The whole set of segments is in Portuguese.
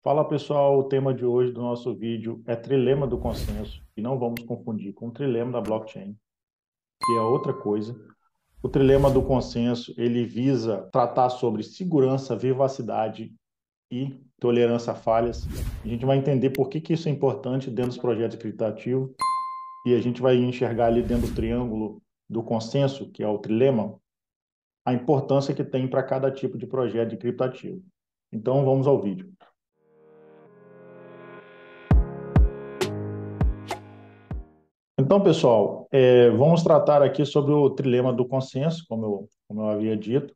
Fala pessoal, o tema de hoje do nosso vídeo é trilema do consenso, e não vamos confundir com o trilema da blockchain, que é outra coisa. O trilema do consenso, ele visa tratar sobre segurança, vivacidade e tolerância a falhas. A gente vai entender por que isso é importante dentro dos projetos criptativos e a gente vai enxergar ali dentro do triângulo do consenso, que é o trilema, a importância que tem para cada tipo de projeto de criptativo. Então vamos ao vídeo. Então, pessoal, vamos tratar aqui sobre o trilema do consenso, como eu havia dito,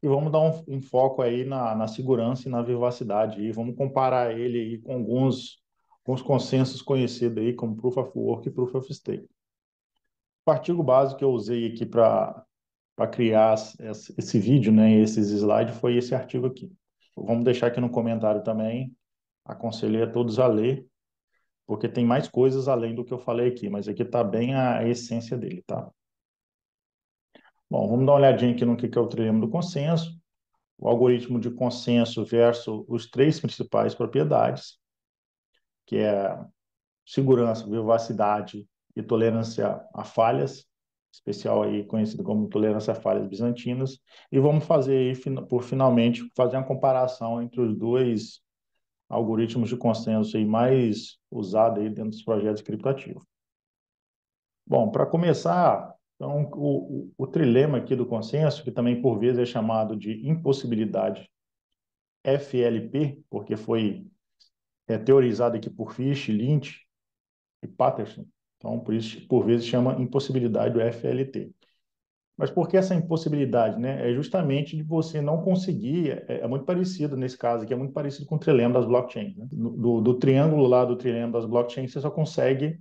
e vamos dar um foco aí na segurança e na vivacidade, e vamos comparar ele aí com os consensos conhecidos aí como Proof of Work e Proof of Stake. O artigo básico que eu usei aqui para criar esse vídeo, né, esses slides, foi esse artigo aqui. Vamos deixar aqui no comentário também, aconselhei a todos a ler, porque tem mais coisas além do que eu falei aqui, mas aqui está bem a essência dele, tá? Bom, vamos dar uma olhadinha aqui no que é o trilema do consenso, o algoritmo de consenso versus os três principais propriedades, que é segurança, vivacidade e tolerância a falhas, especial aí conhecido como tolerância a falhas bizantinas, e vamos fazer aí, por finalmente, fazer uma comparação entre os dois algoritmos de consenso aí mais usados aí dentro dos projetos criptativos. Bom, para começar, então, o trilema aqui do consenso, que também por vezes é chamado de impossibilidade FLP, porque foi teorizado aqui por Fish, Lynch e Patterson, então por isso por vezes chama impossibilidade do FLT. Mas por que essa impossibilidade, né? É justamente de você não conseguir, é muito parecido nesse caso aqui, é muito parecido com o trilema das blockchains, né? Do triângulo lá do trilema das blockchains, você só consegue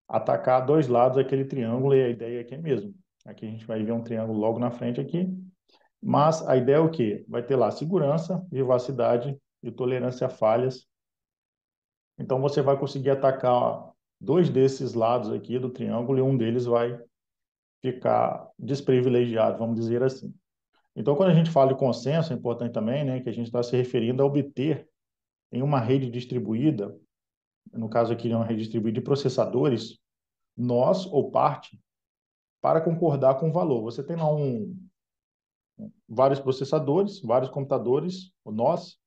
atacar dois lados daquele triângulo e a ideia aqui é mesmo. Aqui a gente vai ver um triângulo logo na frente aqui, mas a ideia é o quê? Vai ter lá segurança, vivacidade e tolerância a falhas. Então você vai conseguir atacar dois desses lados aqui do triângulo e um deles vai ficar desprivilegiado, vamos dizer assim. Então, quando a gente fala de consenso, é importante também, né, que a gente está se referindo a obter em uma rede distribuída, no caso aqui, uma rede distribuída de processadores, nós ou parte para concordar com o valor. Você tem lá vários processadores, vários computadores, o nós,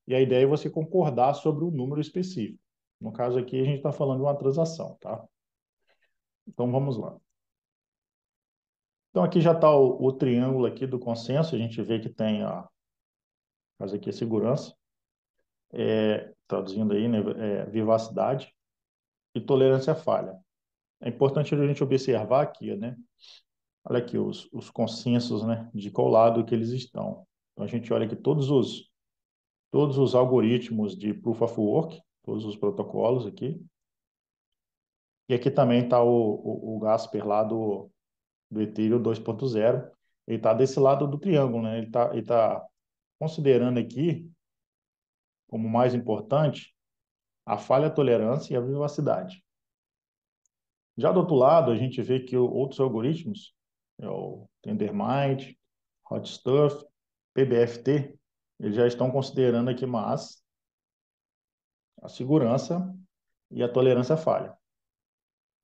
e a ideia é você concordar sobre um número específico. No caso aqui, a gente está falando de uma transação, tá? Então, vamos lá. Então, aqui já está o triângulo aqui do consenso, a gente vê que tem, a caso aqui, a segurança, traduzindo aí, né, vivacidade e tolerância à falha. É importante a gente observar aqui, né? Olha aqui os consensos, né, de qual lado que eles estão. Então, a gente olha aqui todos os algoritmos de Proof of Work, todos os protocolos aqui. E aqui também está o Gasper lá do Ethereum 2.0. Ele está desse lado do triângulo, né? Ele tá considerando aqui, como mais importante, a falha tolerância e a vivacidade. Já do outro lado, a gente vê que outros algoritmos, é o Tendermint, Hotstuff, PBFT, eles já estão considerando aqui mais a segurança e a tolerância à falha.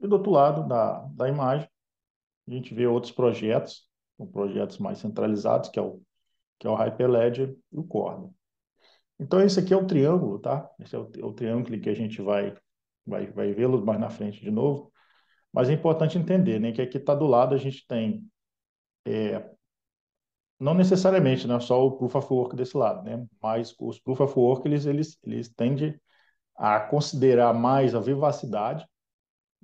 E do outro lado da imagem, a gente vê outros projetos, projetos mais centralizados, que é o Hyperledger e o Corda. Então, esse aqui é o triângulo, tá? Esse é o triângulo que a gente vai vê-lo mais na frente de novo. Mas é importante entender, né, que aqui está do lado a gente tem, não necessariamente, né, só o Proof of Work desse lado, né? Mas os Proof of Work, eles tendem a considerar mais a vivacidade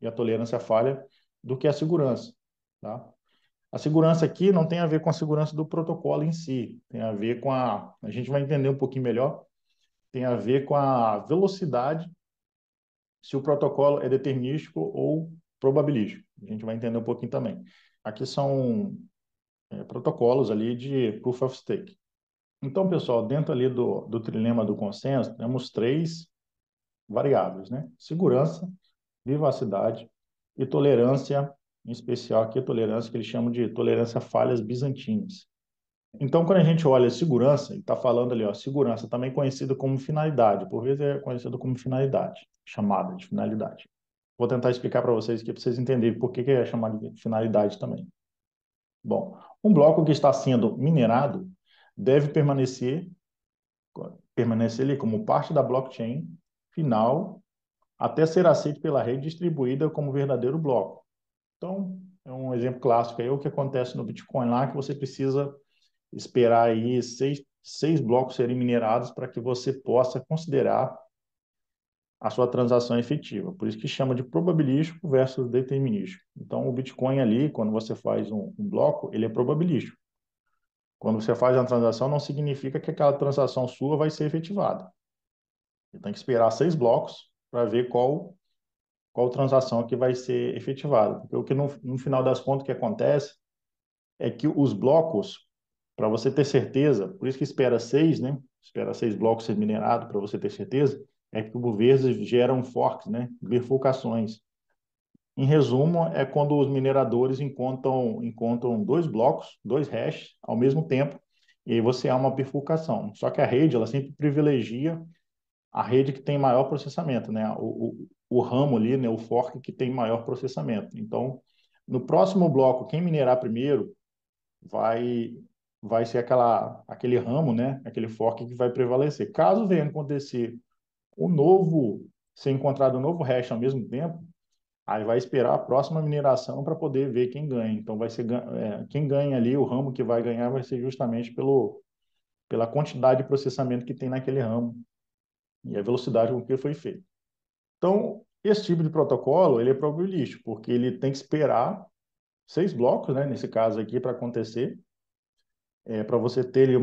e a tolerância à falha do que a segurança, tá? A segurança aqui não tem a ver com a segurança do protocolo em si, tem a ver com a gente vai entender um pouquinho melhor, tem a ver com a velocidade, se o protocolo é determinístico ou probabilístico. A gente vai entender um pouquinho também. Aqui são protocolos ali de Proof of Stake. Então, pessoal, dentro ali do trilema do consenso, temos três variáveis, né? Segurança, vivacidade e tolerância, em especial aqui a tolerância que eles chamam de tolerância a falhas bizantinas. Então, quando a gente olha segurança, está falando ali, ó, segurança, também conhecida como finalidade, por vezes é conhecido como finalidade, chamada de finalidade. Vou tentar explicar para vocês aqui, para vocês entenderem por que que é chamado de finalidade também. Bom, um bloco que está sendo minerado deve permanecer ali como parte da blockchain final até ser aceito pela rede distribuída como verdadeiro bloco. Então, é um exemplo clássico aí, o que acontece no Bitcoin lá, que você precisa esperar aí seis blocos serem minerados para que você possa considerar a sua transação efetiva. Por isso que chama de probabilístico versus determinístico. Então, o Bitcoin ali, quando você faz um bloco, ele é probabilístico. Quando você faz uma transação, não significa que aquela transação sua vai ser efetivada. Você tem que esperar seis blocos para ver qual transação que vai ser efetivada. Porque o que no final das contas o que acontece é que os blocos, para você ter certeza, por isso que espera seis, né? Espera seis blocos ser minerados para você ter certeza, é que por vezes geram forks, né? Bifurcações. Em resumo, é quando os mineradores encontram dois blocos, dois hashes ao mesmo tempo, e aí você há uma bifurcação. Só que a rede, ela sempre privilegia a rede que tem maior processamento, né? O ramo ali, né? O fork que tem maior processamento. Então, no próximo bloco, quem minerar primeiro vai vai ser aquele ramo, né? Aquele fork que vai prevalecer. Caso venha acontecer o novo, ser encontrado um novo hash ao mesmo tempo, aí vai esperar a próxima mineração para poder ver quem ganha. Então vai ser quem ganha ali, o ramo que vai ganhar vai ser justamente pela quantidade de processamento que tem naquele ramo e a velocidade com que foi feito. Então, esse tipo de protocolo, ele é probabilístico, porque ele tem que esperar seis blocos, né, nesse caso aqui, para acontecer, para você ter ali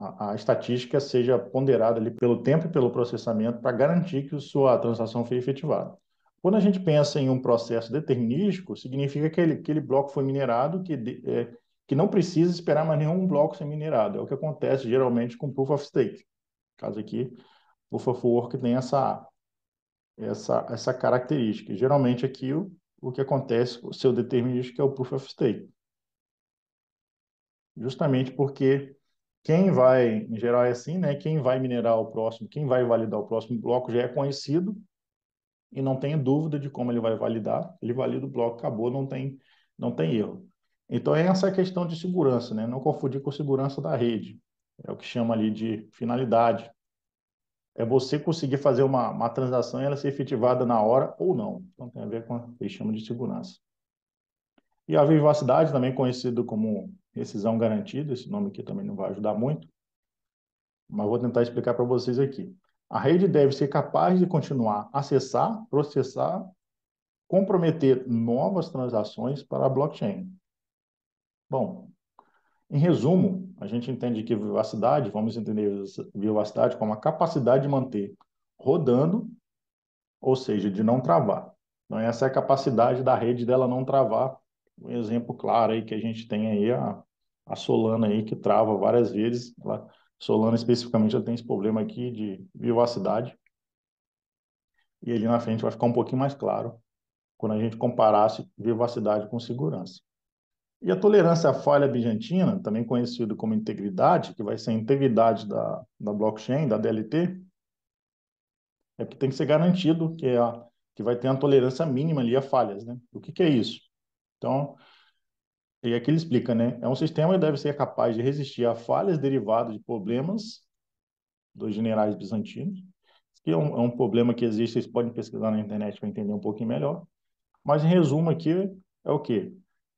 a estatística seja ponderada ali pelo tempo e pelo processamento para garantir que a sua transação foi efetivada. Quando a gente pensa em um processo determinístico, significa que aquele bloco foi minerado, que não precisa esperar mais nenhum bloco ser minerado. É o que acontece geralmente com Proof of Stake. No caso aqui, Proof of Work tem essa característica. Geralmente aqui o que acontece, o seu determinístico é o Proof of Stake. Justamente porque quem vai, em geral é assim, né? Quem vai minerar o próximo, quem vai validar o próximo bloco já é conhecido e não tem dúvida de como ele vai validar. Ele valida o bloco, acabou, não tem erro. Então, é essa questão de segurança, né? Não confundir com segurança da rede. É o que chama ali de finalidade. É você conseguir fazer uma transação e ela ser efetivada na hora ou não. Então, tem a ver com o que eles chamam de segurança. E a vivacidade, também conhecido como rescisão garantida, esse nome aqui também não vai ajudar muito, mas vou tentar explicar para vocês aqui. A rede deve ser capaz de continuar a acessar, processar, comprometer novas transações para a blockchain. Bom, em resumo, a gente entende que vivacidade, vamos entender vivacidade como a capacidade de manter rodando, ou seja, de não travar. Então, essa é a capacidade da rede dela não travar. Um exemplo claro aí que a gente tem aí a Solana aí que trava várias vezes. Solana especificamente ela tem esse problema aqui de vivacidade. E ali na frente vai ficar um pouquinho mais claro quando a gente comparasse vivacidade com segurança. E a tolerância à falha bizantina, também conhecido como integridade, que vai ser a integridade da blockchain, da DLT, é que tem que ser garantido que vai ter uma tolerância mínima ali a falhas, né? O que é isso? Então, e aqui ele explica, né? É um sistema que deve ser capaz de resistir a falhas derivadas de problemas dos generais bizantinos, que é um problema que existe, vocês podem pesquisar na internet para entender um pouquinho melhor. Mas, em resumo, aqui é o quê?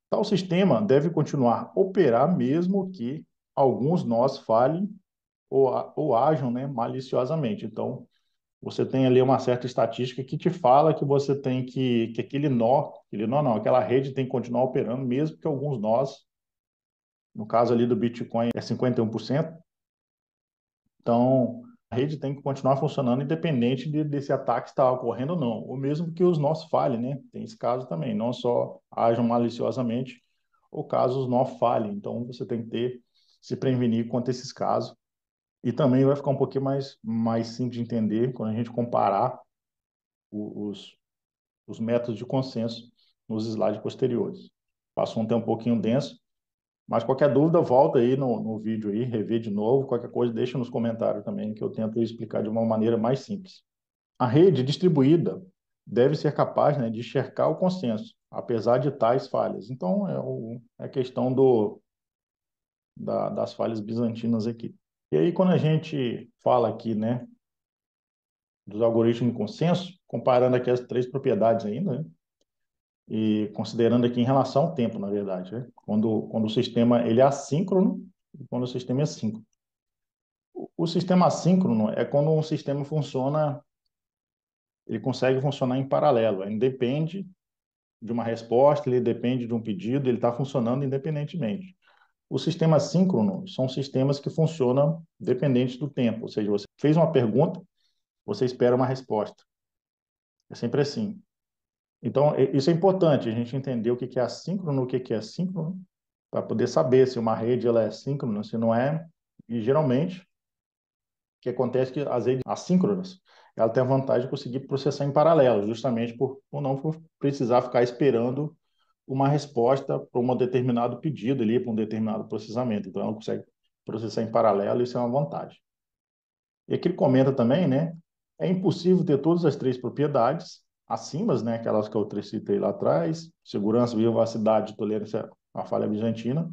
Tal sistema deve continuar a operar mesmo que alguns nós falhem ou ajam, né, maliciosamente. Então, você tem ali uma certa estatística que te fala que você tem que aquele nó não, aquela rede tem que continuar operando mesmo que alguns nós, no caso ali do Bitcoin é 51%, então a rede tem que continuar funcionando independente desse ataque estar ocorrendo ou não, ou mesmo que os nós falhem, né? Tem esse caso também, não só ajam maliciosamente, ou caso os nós falhem. Então você tem que se prevenir contra esses casos. E também vai ficar um pouquinho mais simples de entender quando a gente comparar os, os métodos de consenso nos slides posteriores. Passou um tempo um pouquinho denso, Mas qualquer dúvida, volta aí no vídeo aí, rever de novo. Qualquer coisa, deixa nos comentários também, que eu tento explicar de uma maneira mais simples. A rede distribuída deve ser capaz, né, de enxergar o consenso, apesar de tais falhas. Então, é a questão das falhas bizantinas aqui. E aí, quando a gente fala aqui, né, dos algoritmos de consenso, comparando aqui as três propriedades ainda, né, e considerando aqui em relação ao tempo, na verdade, né, quando o sistema ele é assíncrono e quando o sistema é síncrono. O sistema assíncrono é quando um sistema funciona, ele consegue funcionar em paralelo, ele depende de uma resposta, ele depende de um pedido, ele está funcionando independentemente. Os sistemas síncronos são sistemas que funcionam dependentes do tempo, ou seja, você fez uma pergunta, você espera uma resposta. É sempre assim. Então, isso é importante, a gente entender o que é assíncrono, o que é síncrono, para poder saber se uma rede ela é síncrona, se não é. E, geralmente, o que acontece é que as redes assíncronas, ela tem a vantagem de conseguir processar em paralelo, justamente por não precisar ficar esperando uma resposta para um determinado pedido ali, para um determinado processamento. Então, ela consegue processar em paralelo, isso é uma vantagem. E aqui ele comenta também, né? É impossível ter todas as três propriedades acima, né? Aquelas que eu citei lá atrás, segurança, vivacidade, tolerância à falha bizantina,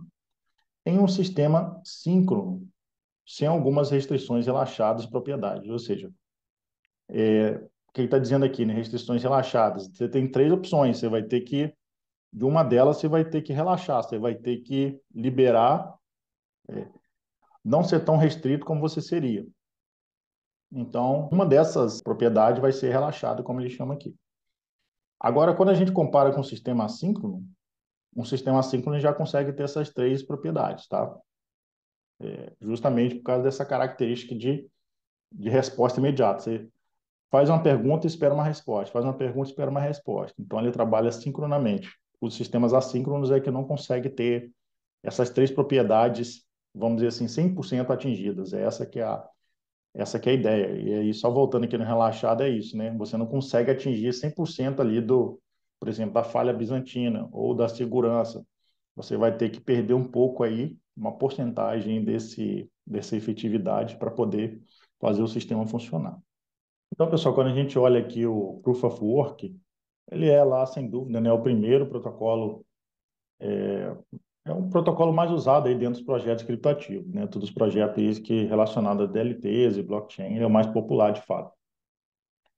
em um sistema síncrono, sem algumas restrições relaxadas de propriedades. Ou seja, o que ele está dizendo aqui, né? Restrições relaxadas. Você tem três opções. Você vai ter que, de uma delas, você vai ter que relaxar. Você vai ter que liberar, não ser tão restrito como você seria. Então, uma dessas propriedades vai ser relaxada, como ele chama aqui. Agora, quando a gente compara com o sistema assíncrono, um sistema assíncrono já consegue ter essas três propriedades, tá? Justamente por causa dessa característica de resposta imediata. Você faz uma pergunta e espera uma resposta, faz uma pergunta e espera uma resposta. Então, ele trabalha sincronamente. Os sistemas assíncronos é que não conseguem ter essas três propriedades, vamos dizer assim, 100% atingidas. Essa que é a ideia. E aí, só voltando aqui no relaxado, é isso, né? Você não consegue atingir 100% ali por exemplo, da falha bizantina ou da segurança. Você vai ter que perder um pouco aí, uma porcentagem dessa efetividade para poder fazer o sistema funcionar. Então, pessoal, quando a gente olha aqui o Proof of Work, ele é lá, sem dúvida, né, o primeiro protocolo, é um protocolo mais usado aí dentro dos projetos criptativos, né? Todos os projetos que relacionados a DLTs e blockchain é o mais popular de fato.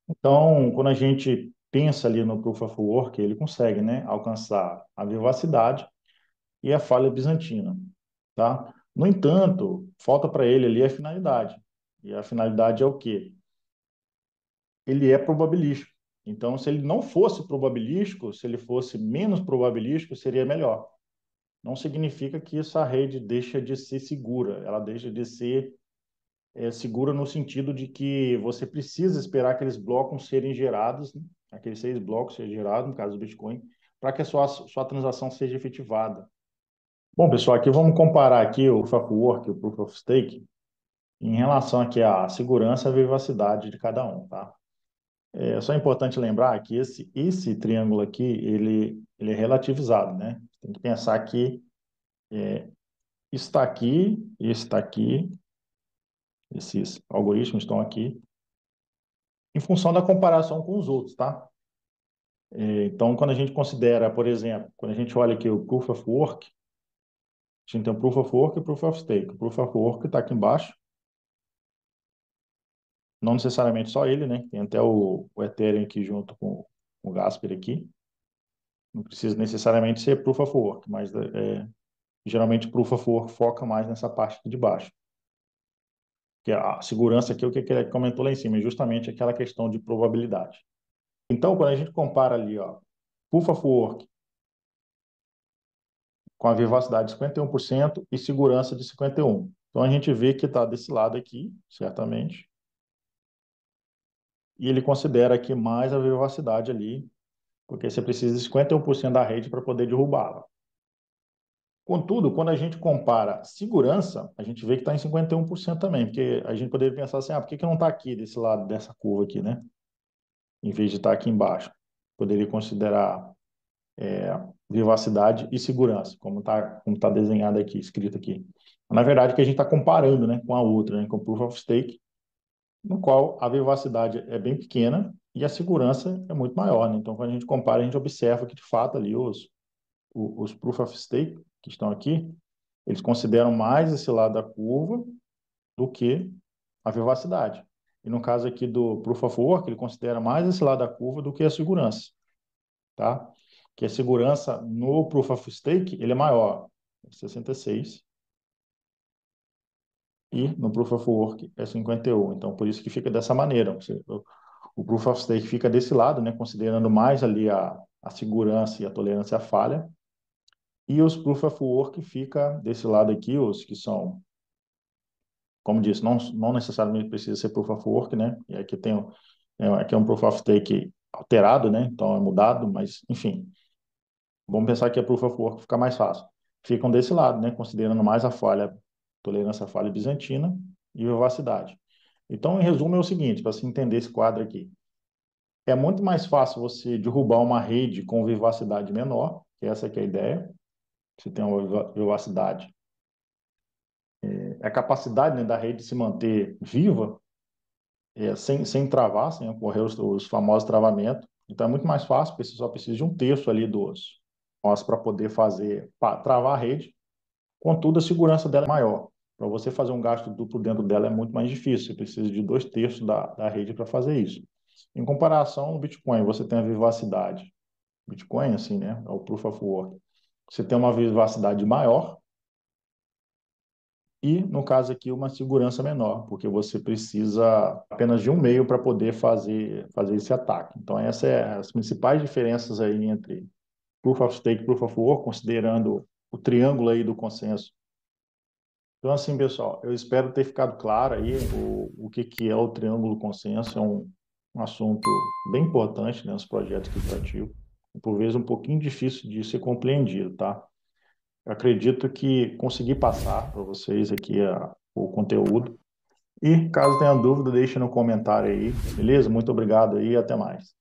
Então, quando a gente pensa ali no Proof of Work, ele consegue, né, alcançar a vivacidade e a falha bizantina, tá? No entanto, falta para ele ali a finalidade. E a finalidade é o quê? Ele é probabilístico. Então, se ele não fosse probabilístico, se ele fosse menos probabilístico, seria melhor. Não significa que essa rede deixa de ser segura, ela deixa de ser segura no sentido de que você precisa esperar aqueles blocos serem gerados, né? Aqueles 6 blocos serem gerados, no caso do Bitcoin, para que a sua transação seja efetivada. Bom, pessoal, aqui vamos comparar aqui o Proof of Work e o Proof of Stake em relação aqui à segurança e à vivacidade de cada um, tá? É só importante lembrar que esse triângulo aqui, ele é relativizado, né? Tem que pensar que isso está aqui, esse está aqui, esses algoritmos estão aqui, em função da comparação com os outros, tá? Então, quando a gente considera, por exemplo, quando a gente olha aqui o Proof of Work, a gente tem o Proof of Work e o Proof of Stake. O Proof of Work está aqui embaixo, não necessariamente só ele, né? Tem até o Ethereum aqui junto com o Gasper aqui. Não precisa necessariamente ser Proof of Work, mas geralmente Proof of Work foca mais nessa parte aqui de baixo. Que a segurança aqui, o que ele comentou lá em cima, é justamente aquela questão de probabilidade. Então, quando a gente compara ali, ó, Proof of Work com a vivacidade de 51% e segurança de 51%. Então, a gente vê que está desse lado aqui, certamente, e ele considera aqui mais a vivacidade ali, porque você precisa de 51% da rede para poder derrubá-la. Contudo, quando a gente compara segurança, a gente vê que está em 51% também, porque a gente poderia pensar assim, por que não está aqui desse lado dessa curva aqui, né? Em vez de estar aqui embaixo. Poderia considerar vivacidade e segurança, como tá desenhado aqui, escrito aqui. Na verdade, que a gente está comparando, né, com a outra, né, com o Proof of Stake, no qual a vivacidade é bem pequena e a segurança é muito maior, né? Então, quando a gente compara, a gente observa que, de fato, ali os Proof of Stake que estão aqui, eles consideram mais esse lado da curva do que a vivacidade. E no caso aqui do Proof of Work, ele considera mais esse lado da curva do que a segurança, tá? Que a segurança no Proof of Stake, ele é maior, 66, e no Proof of Work é 51. Então, por isso que fica dessa maneira. O Proof of Stake fica desse lado, né, considerando mais ali a segurança e a tolerância à falha, e os Proof of Work fica desse lado aqui, os que são, como disse, não necessariamente precisa ser Proof of Work, né? E aqui aqui é um Proof of Stake alterado, né? Então é mudado, mas enfim, vamos pensar que a Proof of Work fica mais fácil. Ficam desse lado, né? Considerando mais a falha, tolerância à falha bizantina e vivacidade. Então, em resumo, é o seguinte, para se entender esse quadro aqui. É muito mais fácil você derrubar uma rede com vivacidade menor, que essa que é a ideia. Você tem uma vivacidade. É a capacidade, né, da rede se manter viva, sem travar, sem ocorrer os famosos travamentos. Então, é muito mais fácil, porque você só precisa de um terço ali dos nós para poder travar a rede. Contudo, a segurança dela é maior. Para você fazer um gasto duplo dentro dela é muito mais difícil. Você precisa de dois terços da rede para fazer isso. Em comparação ao Bitcoin, você tem a vivacidade. Bitcoin, assim, né? É o Proof of Work. Você tem uma vivacidade maior e, no caso aqui, uma segurança menor, porque você precisa apenas de um meio para poder fazer esse ataque. Então, essas são as principais diferenças aí entre Proof of Stake e Proof of Work, considerando o triângulo aí do consenso. Então, assim, pessoal, eu espero ter ficado claro aí o que é o triângulo consenso. É um assunto bem importante, né, nos projetos que eu pratico. Por vezes um pouquinho difícil de ser compreendido, tá? Eu acredito que consegui passar para vocês aqui o conteúdo. E caso tenha dúvida, deixe no comentário aí, beleza? Muito obrigado aí e até mais.